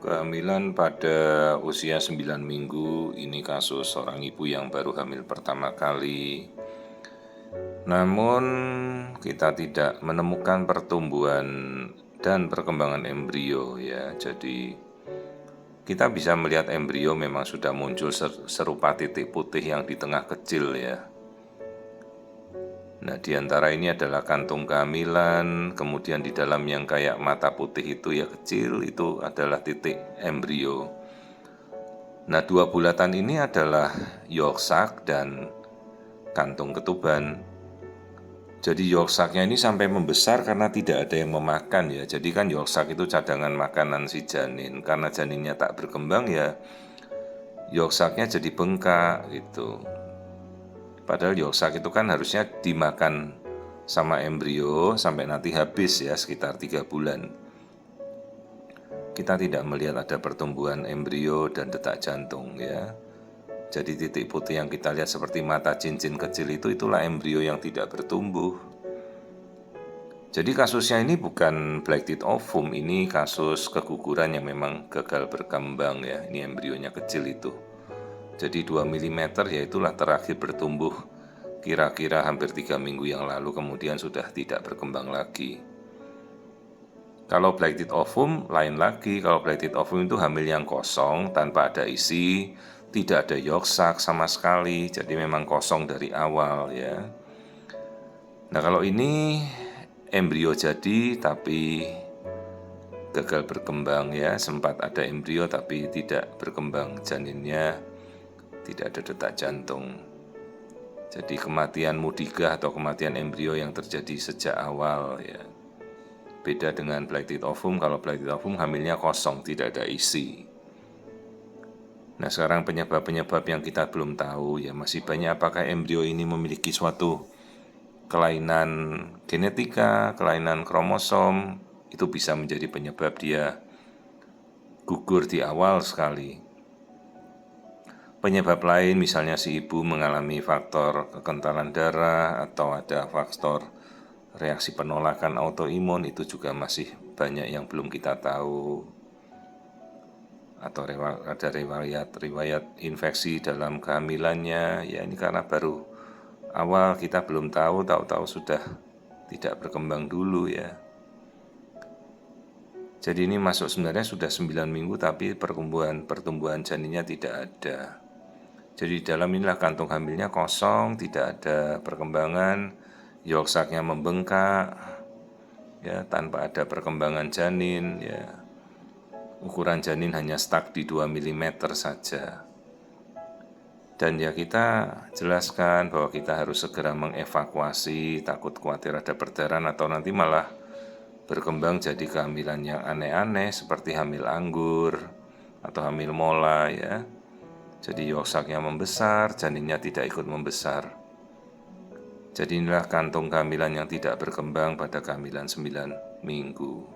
Kehamilan pada usia 9 minggu, ini kasus seorang ibu yang baru hamil pertama kali. Namun kita tidak menemukan pertumbuhan dan perkembangan embrio ya. Jadi kita bisa melihat embrio memang sudah muncul serupa titik putih yang di tengah kecil ya. Nah, di antara ini adalah kantung kehamilan, kemudian di dalam yang kayak mata putih itu ya kecil, itu adalah titik embrio. Nah, dua bulatan ini adalah yolk sac dan kantung ketuban. Jadi yolk sac-nya ini sampai membesar karena tidak ada yang memakan ya. Jadi kan yolk sac itu cadangan makanan si janin. Karena janinnya tak berkembang ya, yolk sac-nya jadi bengkak gitu. Padahal yolk sac itu kan harusnya dimakan sama embrio sampai nanti habis ya, sekitar 3 bulan. Kita tidak melihat ada pertumbuhan embrio dan detak jantung ya. Jadi titik putih yang kita lihat seperti mata cincin kecil itu, itulah embrio yang tidak bertumbuh. Jadi kasusnya ini bukan black teeth ovum, ini kasus keguguran yang memang gagal berkembang ya. Ini embrionya kecil itu. Jadi 2 mm ya itulah terakhir bertumbuh kira-kira hampir 3 minggu yang lalu, kemudian sudah tidak berkembang lagi. Kalau black teeth ovum lain lagi. Kalau black teeth ovum itu hamil yang kosong tanpa ada isi, tidak ada yolk sac sama sekali, jadi memang kosong dari awal ya. Nah, kalau ini embrio jadi tapi gagal berkembang ya, sempat ada embrio tapi tidak berkembang janinnya, tidak ada detak jantung. Jadi kematian mudigah atau kematian embrio yang terjadi sejak awal ya. Beda dengan black teeth ovum, kalau black teeth ovum hamilnya kosong, tidak ada isi. Nah, sekarang penyebab-penyebab yang kita belum tahu ya, masih banyak. Apakah embrio ini memiliki suatu kelainan genetika, kelainan kromosom, itu bisa menjadi penyebab dia gugur di awal sekali. Penyebab lain misalnya si ibu mengalami faktor kekentalan darah atau ada faktor reaksi penolakan autoimun, itu juga masih banyak yang belum kita tahu. Atau ada riwayat infeksi dalam kehamilannya ya, ini karena baru awal, kita belum tahu sudah tidak berkembang dulu ya. Jadi ini masuk sebenarnya sudah 9 minggu tapi pertumbuhan janinnya tidak ada. Jadi dalam inilah kantung hamilnya kosong, tidak ada perkembangan, yolk sac-nya membengkak ya, tanpa ada perkembangan janin ya. Ukuran janin hanya stuck di 2 mm saja. Dan ya kita jelaskan bahwa kita harus segera mengevakuasi, takut khawatir ada perdarahan atau nanti malah berkembang jadi kehamilan yang aneh-aneh seperti hamil anggur atau hamil mola ya. Jadi yolk sac-nya membesar, janinnya tidak ikut membesar. Jadi inilah kantung kehamilan yang tidak berkembang pada kehamilan 9 minggu.